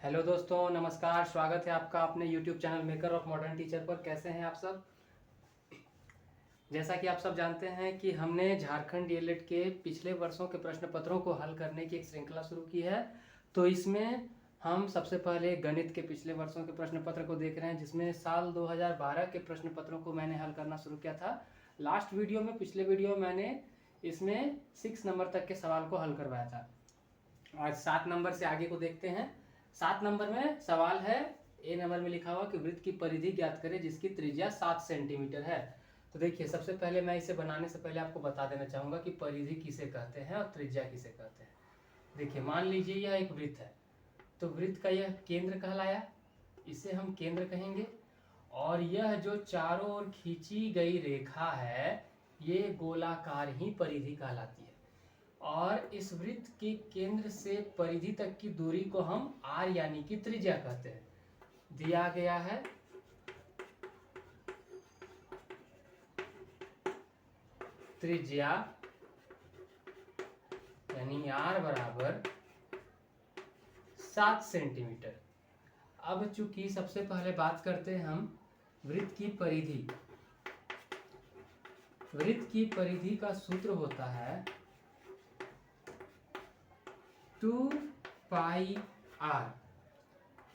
Hello दोस्तों, नमस्कार। स्वागत है आपका अपने YouTube channel maker of modern teacher पर। कैसे हैं आप सब? जैसा कि आप सब जानते हैं कि हमने झारखंड डीएलएड के पिछले वर्षों के प्रश्न पत्रों को हल करने की एक श्रृंखला शुरू की है। तो इसमें हम सबसे पहले गणित के पिछले वर्षों के प्रश्न पत्र को देख रहे हैं, जिसमें साल 2012 के प्रश्न पत्रों को मैंने हल करना शुरू किया था। लास्ट वीडियो में, पिछले वीडियो में मैंने इसमें 6 नंबर तक के सवाल को हल करवाया था। आज 7 नंबर से आगे को देखते हैं। 7 नंबर में सवाल है, ए नंबर में लिखा हुआ कि वृत्त की परिधि ज्ञात करें जिसकी त्रिज्या 7 सेंटीमीटर है। तो देखिए, सबसे पहले मैं इसे बनाने से पहले आपको बता देना चाहूँगा कि परिधि किसे कहते हैं और त्रिज्या किसे कहते हैं। देखिए, मान लीजिए यह एक वृत्त है, तो वृत्त का यह केंद्र कहलाया, इसे हम केंद्र कहेंगे। और यह जो चारों ओर खींची गई रेखा है, ये गोलाकार ही परिधि कहलाती है। और इस वृत्त के केंद्र से परिधि तक की दूरी को हम r यानी कि त्रिज्या कहते हैं। दिया गया है त्रिज्या यानी r बराबर 7 सेंटीमीटर। अब चूंकि सबसे पहले बात करते हैं हम वृत्त की परिधि। वृत्त की परिधि का सूत्र होता है 2 पाई r।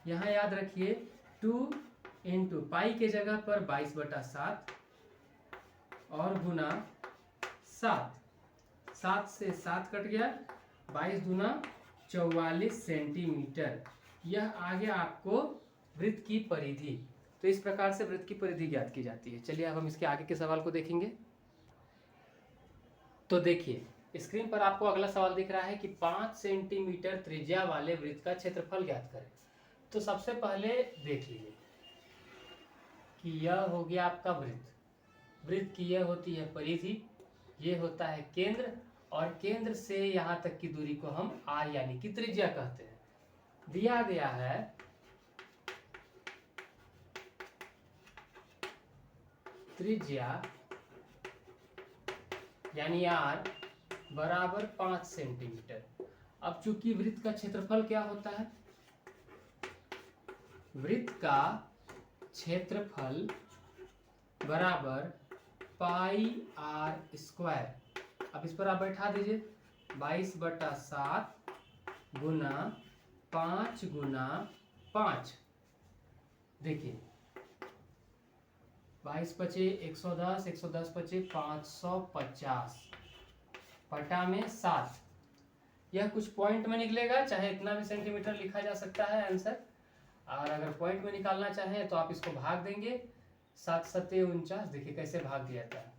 यहाँ याद रखिए 2 इंटू पाई के जगह पर 22/7 और गुना 7। 7 से 7 कट गया, 22 दूना 44 सेंटीमीटर। यह आ गया आपको वृत्त की परिधि। तो इस प्रकार से वृत्त की परिधि ज्ञात की जाती है। चलिए अब हम इसके आगे के सवाल को देखेंगे। तो देखिए, स्क्रीन पर आपको अगला सवाल दिख रहा है कि 5 सेंटीमीटर त्रिज्या वाले वृत्त का क्षेत्रफल ज्ञात करें। तो सबसे पहले देख लीजिए कि यह हो गया आपका वृत्त। वृत्त की यह होती है परिधि, ये होता है केंद्र, और केंद्र से यहाँ तक की दूरी को हम r यानी कि त्रिज्या कहते हैं। दिया गया है त्रिज्या यानी r बराबर 5 सेंटीमीटर। अब चूंकि वृत्त का क्षेत्रफल क्या होता है, वृत्त का क्षेत्रफल बराबर पाई r स्क्वायर। अब इस पर आप बैठा दीजिए 22/7 गुना 5 गुना 5। देखिए 22 पचे 110, 110 पचे 550 बटा में 7। यह कुछ पॉइंट में निकलेगा, चाहे इतना भी सेंटीमीटर लिखा जा सकता है आंसर। और अगर पॉइंट में निकालना चाहे तो आप इसको भाग देंगे। 7 सत्ते 49। देखिए कैसे भाग दिया था,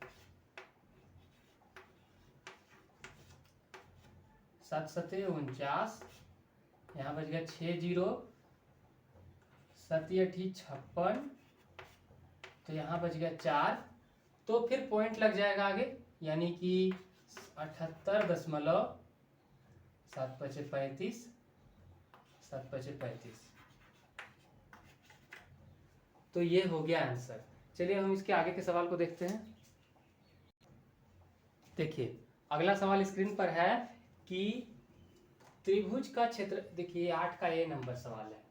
7 सत्ते 49। यहाँ बच गया 6 जीरो, 7 अठी 56, तो यहाँ बच गया 4। तो फिर पॉइंट लग जाएगा आगे, यानी कि 78.7 पचे 35, 7 पचे 35। तो ये हो गया आंसर। चलिए हम इसके आगे के सवाल को देखते हैं। देखिए अगला सवाल स्क्रीन पर है कि त्रिभुज का क्षेत्र, देखिए 8 का ए नंबर सवाल है।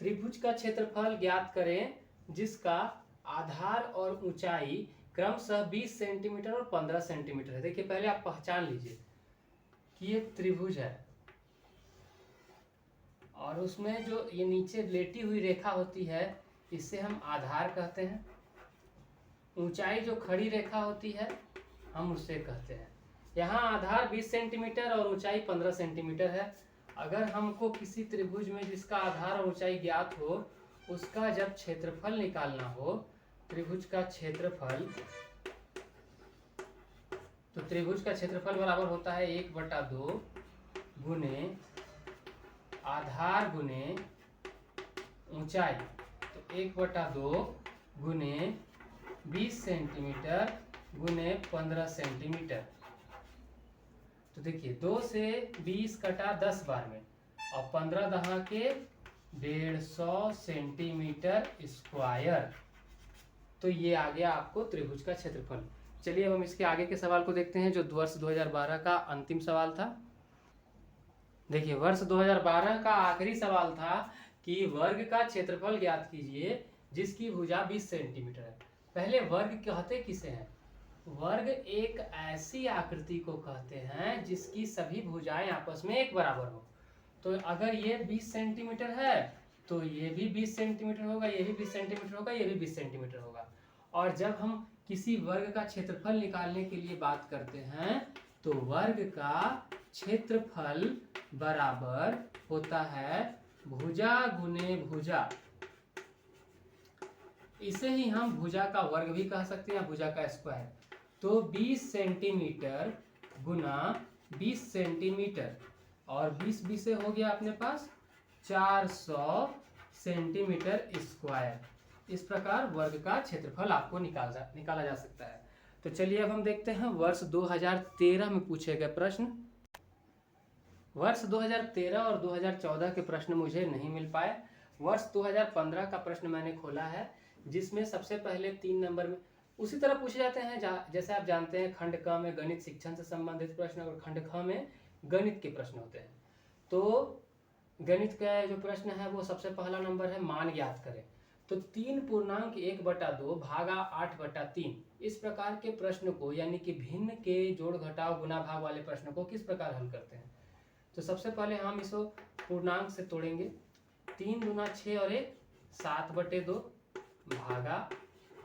त्रिभुज का क्षेत्रफल ज्ञात करें जिसका आधार और ऊंचाई क्रमशः 20 सेंटीमीटर और 15 सेंटीमीटर है। देखिए पहले आप पहचान लीजिए कि ये त्रिभुज है, और उसमें जो ये नीचे लेटी हुई रेखा होती है इसे हम आधार कहते हैं। ऊंचाई जो खड़ी रेखा होती है हम उससे कहते हैं। यहाँ आधार 20 सेंटीमीटर और ऊंचाई 15 सेंटीमीटर है। अगर हमको किसी त्रिभुज में जिसका आधार और ऊंचाई ज्ञात हो, उसका जब क्षेत्रफल निकालना हो, त्रिभुज का क्षेत्रफल, तो त्रिभुज का क्षेत्रफल बराबर होता है 1/2 गुने आधार गुने ऊंचाई। तो 1/2 गुने 20 सेंटीमीटर गुने 15 सेंटीमीटर। तो देखिए 2 से 20 कटा 10 बार में, और 15 दहा के 150 सेंटीमीटर स्क्वायर। तो ये आ गया आपको त्रिभुज का क्षेत्रफल। चलिए अब हम इसके आगे के सवाल को देखते हैं, जो वर्ष 2012 का अंतिम सवाल था। देखिए वर्ष 2012 का आखिरी सवाल था कि वर्ग का क्षेत्रफल ज्ञात कीजिए जिसकी भुजा 20 सेंटीमीटर है। पहले वर्ग कहते किसे हैं? वर्ग एक ऐसी आकृति को कहते हैं जिसकी सभी भुजाएं आपस में एक बराबर हो। तो अगर ये 20 सेंटीमीटर है तो ये भी 20 सेंटीमीटर होगा, ये भी 20 सेंटीमीटर होगा, ये भी 20 सेंटीमीटर होगा। और जब हम किसी वर्ग का क्षेत्रफल निकालने के लिए बात करते हैं तो वर्ग का क्षेत्रफल बराबर होता है भुजा गुने भुजा। इसे ही हम भुजा का वर्ग भी कह सकते हैं, भुजा का स्क्वायर। तो 20 सेंटीमीटर गुना 20 सेंटीमीटर और 20 से हो गया अपने पास 400 सेंटीमीटर स्क्वायर। इस प्रकार वर्ग का क्षेत्रफल आपको निकाला जा सकता है। तो चलिए अब हम देखते हैं वर्ष 2013 में पूछे गए प्रश्न। वर्ष 2013 और 2014 के प्रश्न मुझे नहीं मिल पाए। वर्ष 2015 का प्रश्न मैंने खोला है जिसमें सबसे पहले 3 नंबर में उसी तरह पूछे जाते हैं जैसे आप जानते हैं खंड क में गणित शिक्षण से संबंधित प्रश्न और खंड ख में गणित के प्रश्न होते हैं। तो गणित का जो प्रश्न है वो सबसे पहला नंबर है मान ज्ञात करें। तो 3.1/2 भागा 8/3 इस प्रकार के प्रश्न को यानी कि भिन्न के जोड़ घटाव गुना भाग वाले प्रश्न को किस प्रकार हल करते हैं? तो सबसे पहले हम इसको पूर्णांक से तोड़ेंगे। 3 दूना 6 और 1 7/2 भागा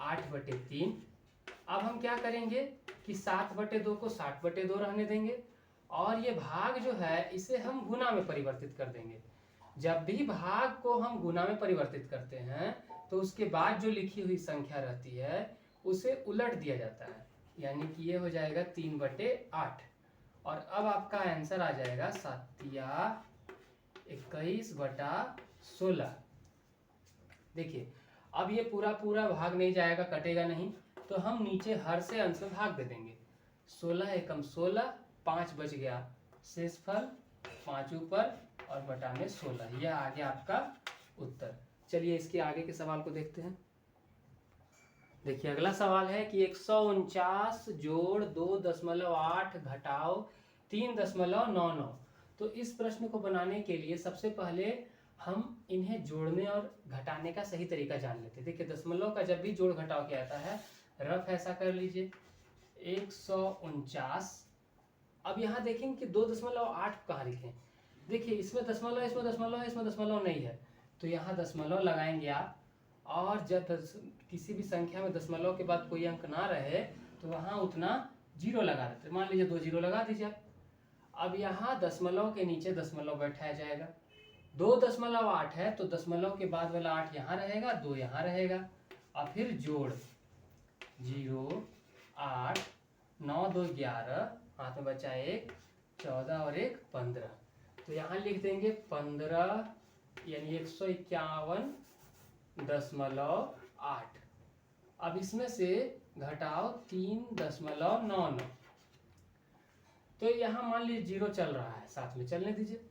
8/3। अब हम क्या करेंगे कि 7/2 को 60/2 रहने देंगे और ये भाग जो है इसे हम गुना में परिवर्तित कर देंगे। जब भी भाग को हम गुना में परिवर्तित करते हैं तो उसके बाद जो लिखी हुई संख्या रहती है उसे उलट दिया जाता है, यानी कि ये हो जाएगा 3/8 और अब आपका आंसर आ जाएगा 7×21/16। देखिए अब ये पूरा भाग नहीं जाएगा, कटेगा नहीं, तो हम नीचे हर से अंश में भाग दे देंगे। 16 एकम 16, 5 बच गया, शेषफल 5 ऊपर और बटा में 16। यह आ गया आपका उत्तर। चलिए इसके आगे के सवाल को देखते हैं। देखिए अगला सवाल है कि 149 जोड़ 2.8 घटाव 3.99। तो इस प्रश्न को बनाने के लिए सबसे पहले हम इन्हें जोड़ने और घटाने का सही तरीका जान लेते हैं। देखिए दशमलव का जब भी जोड़ घटाव किया जाता है रफ ऐसा कर लीजिए 149। अब यहाँ देखेंगे कि 2.8 कहाँ लिखें। देखिए इसमें दशमलव है, इसमें दशमलव है, इसमें दशमलव नहीं है, तो यहाँ दशमलव लगाएंगे आप। और जब किसी भी संख्या में दशमलव के बाद कोई अंक ना रहे तो वहाँ उतना जीरो लगा देते। मान लीजिए 2 जीरो लगा दीजिए आप। अब यहाँ दशमलव के नीचे दशमलव बैठाया जाएगा। 2.8 है तो दशमलव के बाद वाला 8 यहाँ रहेगा, 2 यहाँ रहेगा और फिर जोड़ 0 8 9 2 11, हाथ में बचा 1 14 और 1 15। तो यहाँ लिख देंगे 15 यानी 151.8। अब इसमें से घटाओ 3.99। तो यहाँ मान लीजिए जीरो चल रहा है, साथ में चलने दीजिए।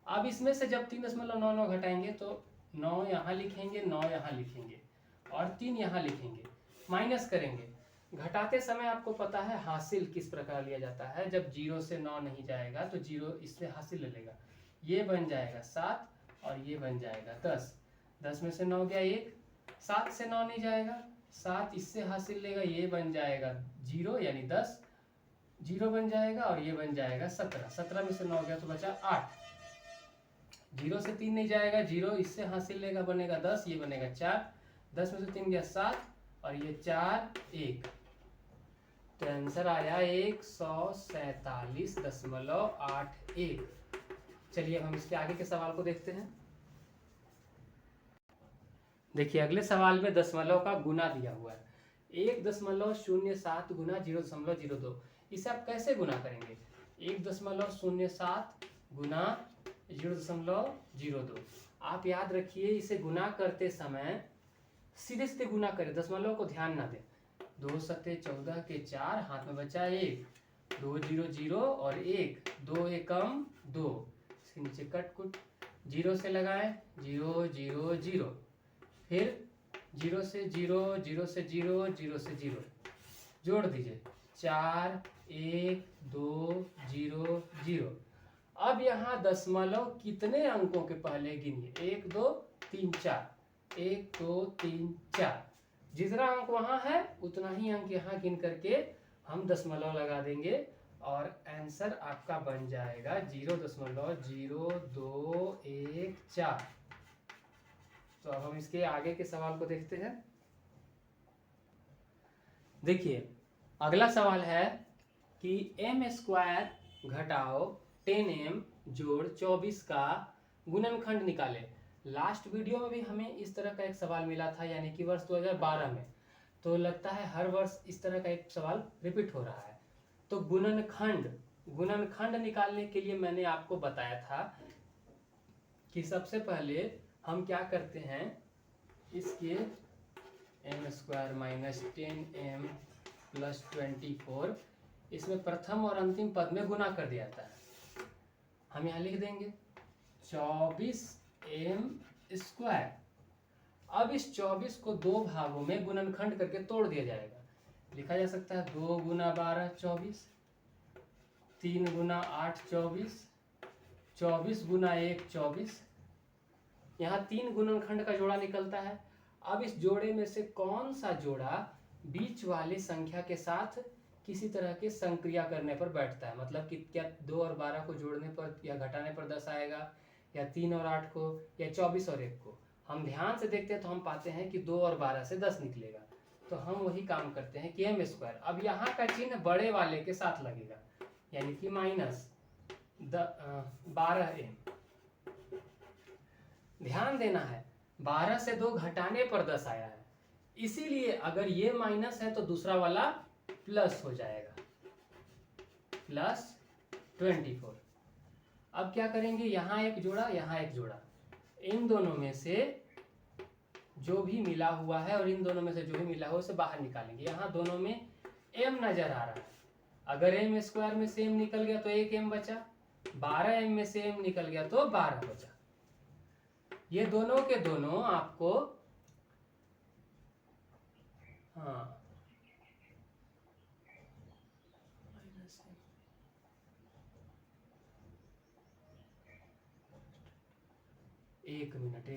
अब इसमें से जब 3.99 घटाएंगे तो 9 यहाँ लिखेंगे, 9 यहाँ लिखेंगे और 3 यहाँ लिखेंगे, माइनस करेंगे। घटाते समय आपको पता है हासिल किस प्रकार लिया जाता है। जब 0 से 9 नहीं जाएगा तो 0 इससे हासिल ले लेगा, ये बन जाएगा 7 और ये बन जाएगा 10। 10 में से 9 गया 1, 7 से 9 नहीं जाएगा, 7 इससे हासिल लेगा, ये बन जाएगा 0 यानी 10, 0 बन जाएगा और ये बन जाएगा 17। 17 में से 9 गया तो बचा 8। 0 से 3 नहीं जाएगा, 0 इससे हासिल लेगा, बनेगा 10, ये बनेगा 4। 10 में से 3 गया 7 और ये 4 1। तो आंसर आया 147.81। चलिए अब हम इसके आगे के सवाल को देखते हैं। देखिए अगले सवाल में दशमलव का गुना दिया हुआ है 1.07 गुना 0.02। इसे आप कैसे गुना करेंगे? 1.07 गुना 0.02। आप याद रखिए इसे गुना करते समय सीधे सीधे गुना करें, दशमलव को ध्यान ना दें। 2 सत्ते 14 के 4, हाथ में बचा 1, 2 0 0 और 1, 2 एकम 2। इसके नीचे कट कुट 0 से लगाएं 0 0 0, फिर 0 से 0 0 से 0 0 से 0 जोड़ दीजिए 4 1 2 0 0। अब यहाँ दशमलव कितने अंकों के पहले गिनिए, 1 2 3 4, 1 2 3 4, जितना अंक वहाँ है उतना ही अंक यहाँ गिन करके हम दशमलव लगा देंगे और आंसर आपका बन जाएगा 0.0214। तो अब हम इसके आगे के सवाल को देखते हैं। देखिए अगला सवाल है कि m² घटाओ 10m जोड़ 24 का गुणनखंड निकाले। लास्ट वीडियो में भी हमें इस तरह का एक सवाल मिला था, यानी कि वर्ष 2012 में। तो लगता है हर वर्ष इस तरह का एक सवाल रिपीट हो रहा है। तो गुणनखंड निकालने के लिए मैंने आपको बताया था कि सबसे पहले हम क्या करते हैं, इसके m² माइनस 10m प्लस 24 इसमें प्रथम और अंतिम पद में गुना कर दिया जाता है। हम यहाँ लिख देंगे 24m²। अब इस 24 को दो भागों में गुणनखंड करके तोड़ दिया जाएगा। लिखा जा सकता है 2 गुना 12 24, 3 गुना 8 24, 24 गुना 1 24। यहाँ 3 गुणनखंड का जोड़ा निकलता है। अब इस जोड़े में से कौन सा जोड़ा बीच वाली संख्या के साथ किसी तरह के संक्रिया करने पर बैठता है, मतलब कि क्या 2 और 12 को जोड़ने पर या घटाने पर 10 आएगा, या 3 और 8 को, या 24 और 1 को। हम ध्यान से देखते हैं तो हम पाते हैं कि 2 और 12 से 10 निकलेगा। तो हम वही काम करते हैं कि m²। अब यहाँ का चिन्ह बड़े वाले के साथ लगेगा, यानी कि माइनस 12m। ध्यान देना है 12 से 2 घटाने पर 10 आया है, इसीलिए अगर ये माइनस है तो दूसरा वाला प्लस हो जाएगा, प्लस 24। अब क्या करेंगे, यहाँ एक जोड़ा यहाँ एक जोड़ा, इन दोनों में से जो भी मिला हुआ है और इन दोनों में से जो भी मिला हुआ उसे बाहर निकालेंगे। यहाँ दोनों में m नजर आ रहा है, अगर m² में से m निकल गया तो 1 m बचा, 12m में से m निकल गया तो 12 बचा। ये दोनों के दोनों आपको एक minute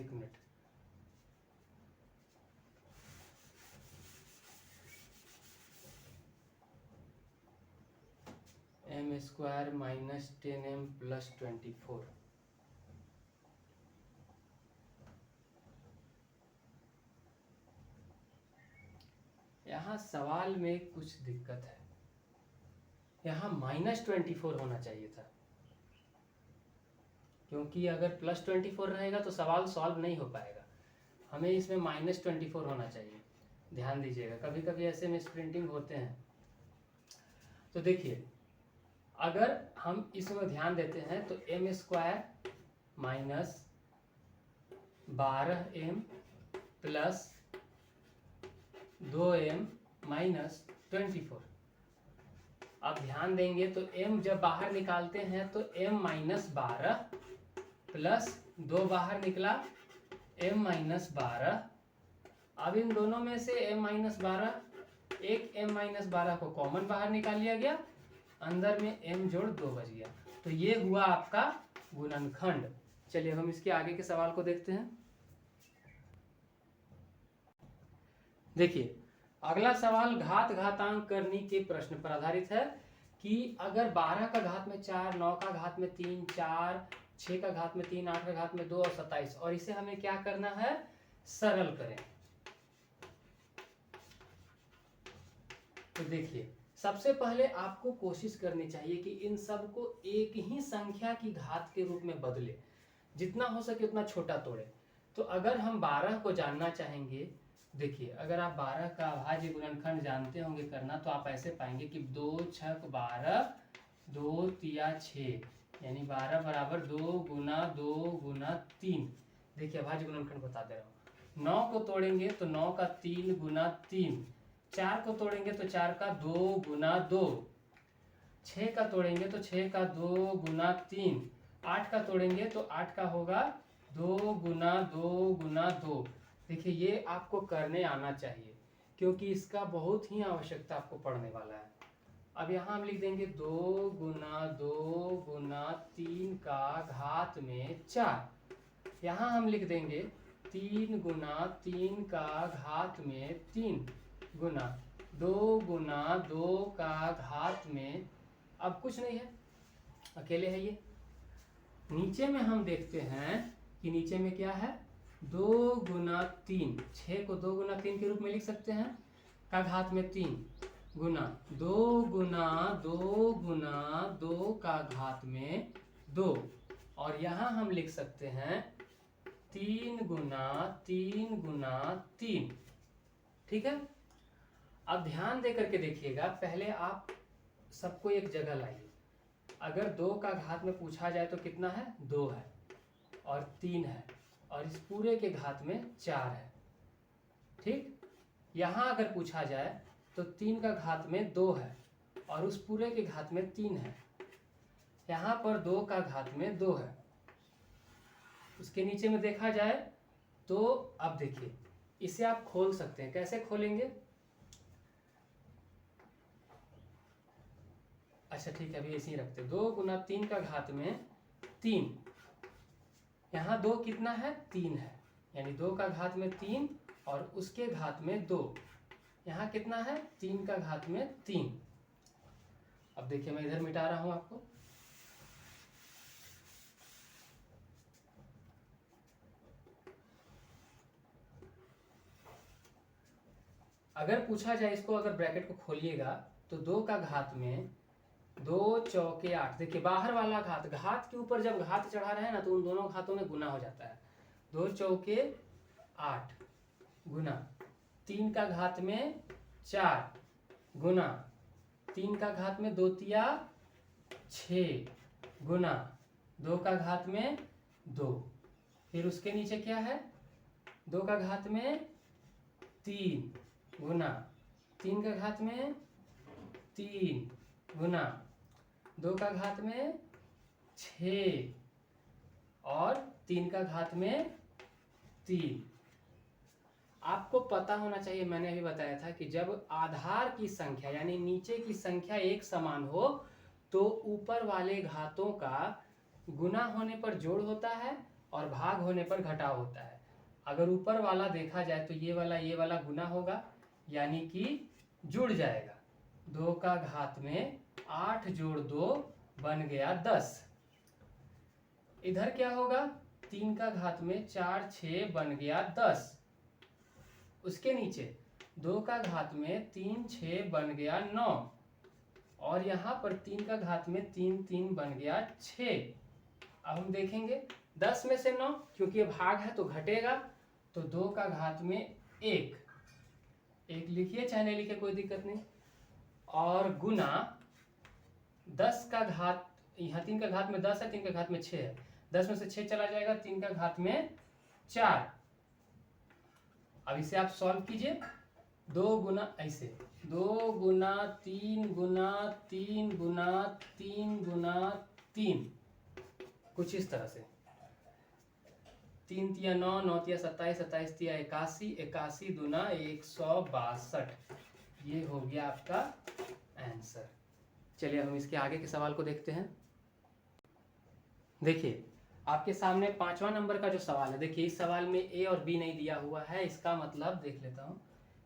m² minus 10m plus 24। यहाँ सवाल में कुछ दिक्कत है, यहाँ माइनस 24 होना चाहिए था, क्योंकि अगर प्लस 24 रहेगा तो सवाल सॉल्व नहीं हो पाएगा। हमें इसमें माइनस 24 होना चाहिए। ध्यान दीजिएगा, कभी कभी ऐसे मिस प्रिंटिंग होते हैं। तो देखिए अगर हम इसमें ध्यान देते हैं तो m² minus 12m plus 2m minus 24। अब ध्यान देंगे तो m जब बाहर निकालते हैं तो m माइनस 12 प्लस 2 बाहर निकला m माइनस 12। अब इन दोनों में से m माइनस 12, एक m माइनस 12 को कॉमन बाहर निकाल लिया गया, अंदर में m जोड़ 2 बच गया। तो ये हुआ आपका गुणनखंड। चलिए हम इसके आगे के सवाल को देखते हैं। देखिए अगला सवाल घात घातांक करनी के प्रश्न पर आधारित है कि अगर 12 का घात में 4, 9 का घात में 3, 4, 6 का घात में 3, 8 का घात में 2 और 27, और इसे हमें क्या करना है, सरल करें। तो देखिए सबसे पहले आपको कोशिश करनी चाहिए कि इन सब को एक ही संख्या की घात के रूप में बदले, जितना हो सके उतना छोटा तोड़े। तो अगर हम 12 को जानना चाहेंगे, देखिए अगर आप 12 का अभाज्य गुणनखंड जानते होंगे करना, तो आप ऐसे पाएंगे कि 2 छक 12, 2 तिया 6, यानी 12 बराबर 2 गुना 2 गुना 3। देखिए अभाज्य गुणनखंड बता दे रहा हूँ। 9 को तोड़ेंगे तो 9 का 3 गुना 3, 4 को तोड़ेंगे तो 4 का 2 गुना 2, 6 का तोड़ेंगे तो 6 का 2 गुना 3, 8 का तोड़ेंगे तो 8 का होगा 2 गुना 2 गुना 2। देखिए ये आपको करने आना चाहिए, क्योंकि इसका बहुत ही आवश्यकता आपको पड़ने वाला है। अब यहाँ हम लिख देंगे 2 गुना 2 गुना 3 का घात में 4। यहाँ हम लिख देंगे 3 गुना 3 का घात में 3 गुना 2 गुना 2 का घात में, अब कुछ नहीं है, अकेले है ये। नीचे में हम देखते हैं कि नीचे में क्या है, 2 गुना 3, 6 को 2 गुना 3 के रूप में लिख सकते हैं, का घात में 3 गुना 2 गुना 2 गुना 2 का घात में 2, और यहाँ हम लिख सकते हैं 3 गुना 3 गुना 3। ठीक है। अब ध्यान दे करके देखिएगा, पहले आप सबको एक जगह लाइए। अगर 2 का घात में पूछा जाए तो कितना है, 2 है और 3 है, और इस पूरे के घात में 4 है। ठीक। यहाँ अगर पूछा जाए तो 3 का घात में 2 है और उस पूरे के घात में 3 है। यहाँ पर 2 का घात में 2 है। उसके नीचे में देखा जाए तो अब देखिए, इसे आप खोल सकते हैं। कैसे खोलेंगे, अच्छा ठीक है, अभी ऐसे ही रखते। 2 गुना 3 का घात में 3, यहाँ 2 कितना है, 3 है, यानी 2 का घात में 3 और उसके घात में 2, यहाँ कितना है, 3 का घात में 3। अब देखिए मैं इधर मिटा रहा हूं आपको। अगर पूछा जाए इसको, अगर ब्रैकेट को खोलिएगा तो 2 का घात में 2 चौके 8। देखिए बाहर वाला घात, घात के ऊपर जब घात चढ़ा रहे हैं ना तो उन दोनों घातों में गुना हो जाता है। 2 चौके 8 गुना 3 का घात में 4 गुना 3 का घात में 2 तिया 6 गुना 2 का घात में 2। फिर उसके नीचे क्या है, 2 का घात में 3 गुना 3 का घात में 3 गुना 2 का घात में 6 और 3 का घात में 3। आपको पता होना चाहिए, मैंने अभी बताया था कि जब आधार की संख्या यानी नीचे की संख्या एक समान हो तो ऊपर वाले घातों का गुना होने पर जोड़ होता है और भाग होने पर घटाव होता है। अगर ऊपर वाला देखा जाए तो ये वाला गुना होगा, यानी कि जुड़ जाएगा। 2 का घात में 8 जोड़ 2 बन गया 10। इधर क्या होगा, 3 का घात में 4 6 बन गया 10। उसके नीचे 2 का घात में 3 6 बन गया 9, और यहाँ पर 3 का घात में 3 3 बन गया 6। अब हम देखेंगे 10 में से 9, क्योंकि ये भाग है तो घटेगा, तो 2 का घात में 1 लिखिए, चाहे नहीं लिखिए कोई दिक्कत नहीं, और गुना 10 का घात, यहाँ 3 का घात में 10 है, 3 का घात में 6 है, 10 में से 6 चला जाएगा, 3 का घात में 4। अब इसे आप सॉल्व कीजिए। 2 गुना ऐसे 2 गुना 3 गुना 3 गुना 3 गुना 3, कुछ इस तरह से। 3 तिया 9, 9 तिया 27, 27 तिया 81, 81 दुना 162। ये हो गया आपका आंसर। चलिए हम इसके आगे के सवाल को देखते हैं। देखिए आपके सामने 5वां नंबर का जो सवाल है, देखिए इस सवाल में ए और बी नहीं दिया हुआ है, इसका मतलब देख लेता हूँ।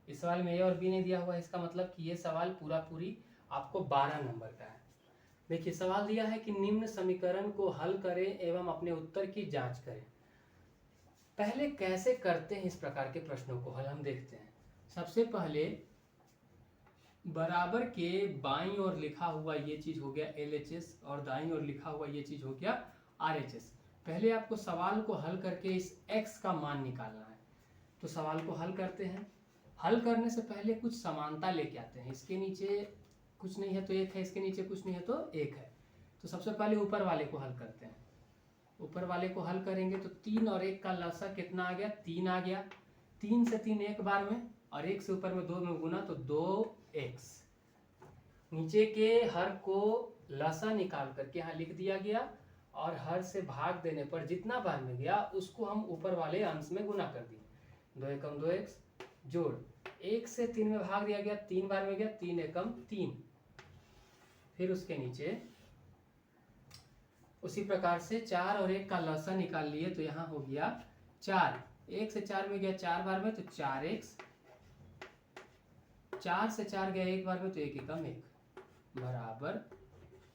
इस सवाल में ए और बी नहीं दिया हुआ है, इसका मतलब कि ये सवाल पूरी आपको 12 नंबर का है। देखिए सवाल दिया है कि निम्न समीकरण को हल करें एवं अपने उत्तर की जांच करें। पहले कैसे करते हैं इस प्रकार के प्रश्नों को हल, हम देखते हैं। सबसे पहले बराबर के बाईं ओर लिखा हुआ ये चीज हो गया LHS और दाईं ओर लिखा हुआ ये चीज हो गया RHS। पहले आपको सवाल को हल करके इस x का मान निकालना है, तो सवाल को हल करते हैं। हल करने से पहले कुछ समानता लेके आते हैं। इसके नीचे कुछ नहीं है तो 1 है, इसके नीचे कुछ नहीं है तो 1 है, तो सबसे पहले ऊपर वाले को हल करते हैं। ऊपर वाले को हल करेंगे तो 3 और 1 का लसा कितना आ गया, 3 आ गया। 3 से 3 एक बार में, और 1 से ऊपर में 2 में गुना तो 2x। नीचे के हर को लसा निकाल करके यहाँ लिख दिया गया, और हर से भाग देने पर जितना बार में गया उसको हम ऊपर वाले अंश में गुना कर दिए। 2 एकम 2x जोड़ 1 से 3 में भाग दिया गया, 3 बार में गया, 3 एकम 3 फिर उसके नीचे उसी प्रकार से 4 और 1 का लसा निकाल लिए तो यहाँ हो गया 4, 1 से 4 में गया 4 बार में तो 4x, 4 से 4 गया 1 बार में तो 1 एकम 1 बराबर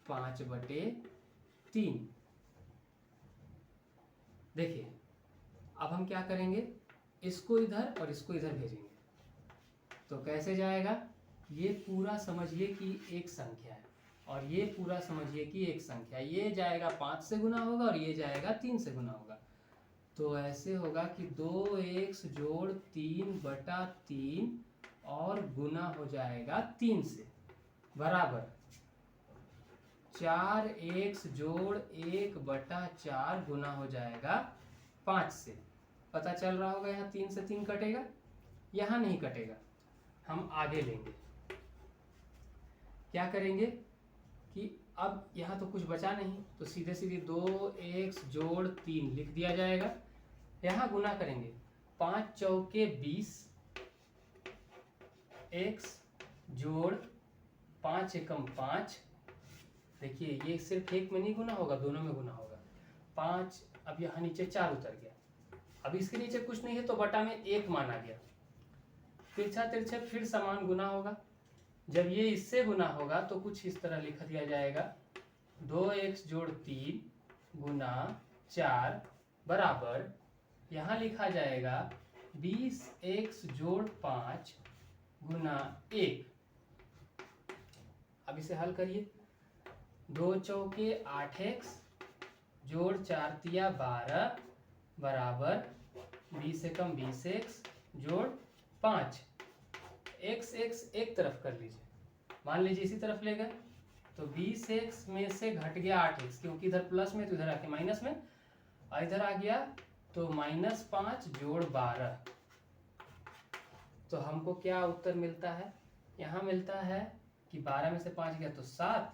5/3। देखिए अब हम क्या करेंगे, इसको इधर और इसको इधर भेजेंगे तो कैसे जाएगा, ये पूरा समझिए कि एक संख्या है और ये पूरा समझिए कि एक संख्या, ये जाएगा 5 से गुना होगा और ये जाएगा 3 से गुना होगा। तो ऐसे होगा कि 2x जोड़ 3/3 और गुना हो जाएगा 3 से बराबर 4x जोड़ 1/4 गुना हो जाएगा 5 से। पता चल रहा होगा यहाँ 3 से 3 कटेगा, यहाँ नहीं कटेगा। हम आगे लेंगे, क्या करेंगे कि अब यहाँ तो कुछ बचा नहीं तो सीधे सीधे 2x जोड़ 3 लिख दिया जाएगा। यहाँ गुना करेंगे 5 चौके 20, x जोड़ 5 एकम 5। देखिए ये सिर्फ एक में नहीं गुना होगा, दोनों में गुना होगा। 5, अब यहाँ नीचे 4 उतर गया, अब इसके नीचे कुछ नहीं है तो बटा में 1 माना गया। तिरछा तिरछे फिर समान गुना होगा, जब ये इससे गुना होगा तो कुछ इस तरह लिख दिया जाएगा 2x जोड़ 3 गुना 4 बराबर, यहाँ लिखा जाएगा 20x जोड़ 5 गुना 1। अब इसे हल करिए, 2 चौके 8x जोड़ 4 तिया 12 बराबर 20 एकम 20x जोड़ 5। x एक तरफ कर लीजिए, मान लीजिए इसी तरफ ले गए तो 20x में से घट गया 8x, क्योंकि इधर प्लस में तो इधर आके माइनस में, और इधर आ गया तो -5 जोड़ 12। तो हमको क्या उत्तर मिलता है, यहाँ मिलता है कि 12 में से 5 गया तो 7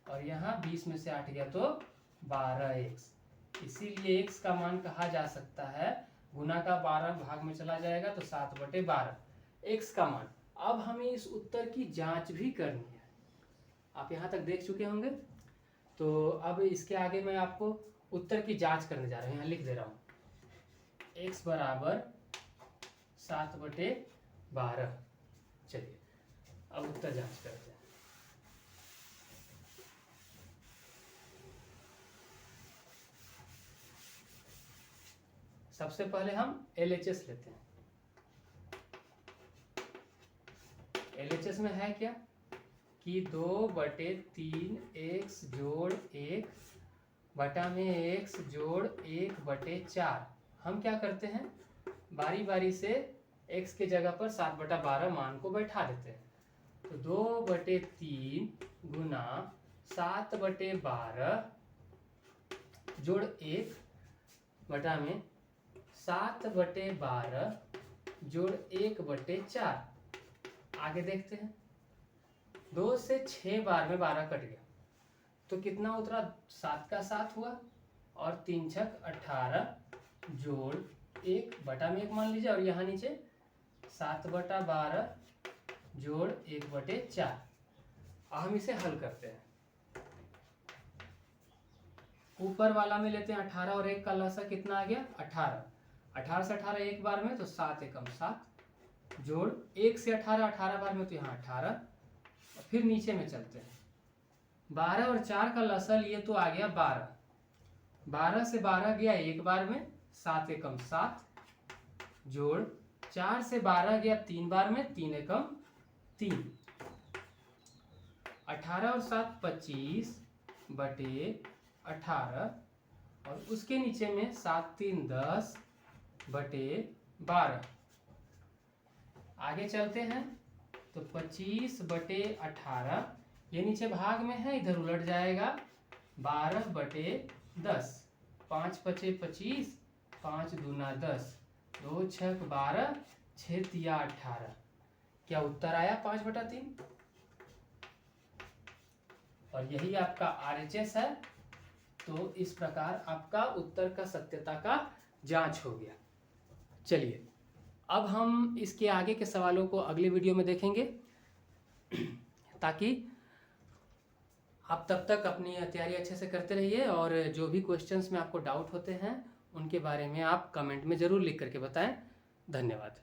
और यहाँ 20 में से 8 गया तो 12x। इसीलिए x का मान कहा जा सकता है, गुना का 12 भाग में चला जाएगा तो 7/12 x का मान। अब हमें इस उत्तर की जांच भी करनी है। आप यहाँ तक देख चुके होंगे, तो अब इसके आगे मैं आपको उत्तर की जांच करने जा रहा हूँ। यहाँ लिख दे रहा हूँ x बराबर 7/12। चलिए अब उत्तर जांच करते हैं। सबसे पहले हम LHS लेते हैं। LHS में है क्या कि 2/3 x जोड़ 1 बटा में x जोड़ 1/4। हम क्या करते हैं, बारी बारी से x के जगह पर 7/12 मान को बैठा देते हैं। तो 2/3 गुना 7/12 जोड़ 1 बटा में 7/12 जोड़ 1/4। आगे देखते हैं, 2 से 6 बार में 12 कट गया तो कितना उतरा, 7 का 7 हुआ और 3 छक 18 जोड़ 1 बटा में 1 मान लीजिए, और यहाँ नीचे 7/12 जोड़ 1/4। हम इसे हल करते हैं। ऊपर वाला में लेते हैं 18 और 1 का लसा कितना आ गया 18, 18 से 18 एक बार में तो 7 एकम 7 जोड़ 1 से 18 18 बार में तो यहाँ 18। और फिर नीचे में चलते हैं, 12 और 4 का लसा लिए तो आ गया 12, 12 से 12 गया एक बार में 7 एकम 7 जोड़ 4 से 12 गया 3 बार में 3 एकम 3। 18 और 7 25/18 और उसके नीचे में 7 3 10/12। आगे चलते हैं तो 25/18, ये नीचे भाग में है इधर उलट जाएगा 12/10। 5 5 25, 5 दूना 10, 2 छक 12, 6 तिया 18। क्या उत्तर आया 5/3? और यही आपका RHS है। तो इस प्रकार आपका उत्तर का सत्यता का जांच हो गया। चलिए अब हम इसके आगे के सवालों को अगले वीडियो में देखेंगे, ताकि आप तब तक अपनी तैयारी अच्छे से करते रहिए, और जो भी क्वेश्चंस में आपको डाउट होते हैं उनके बारे में आप कमेंट में ज़रूर लिख करके बताएं। धन्यवाद।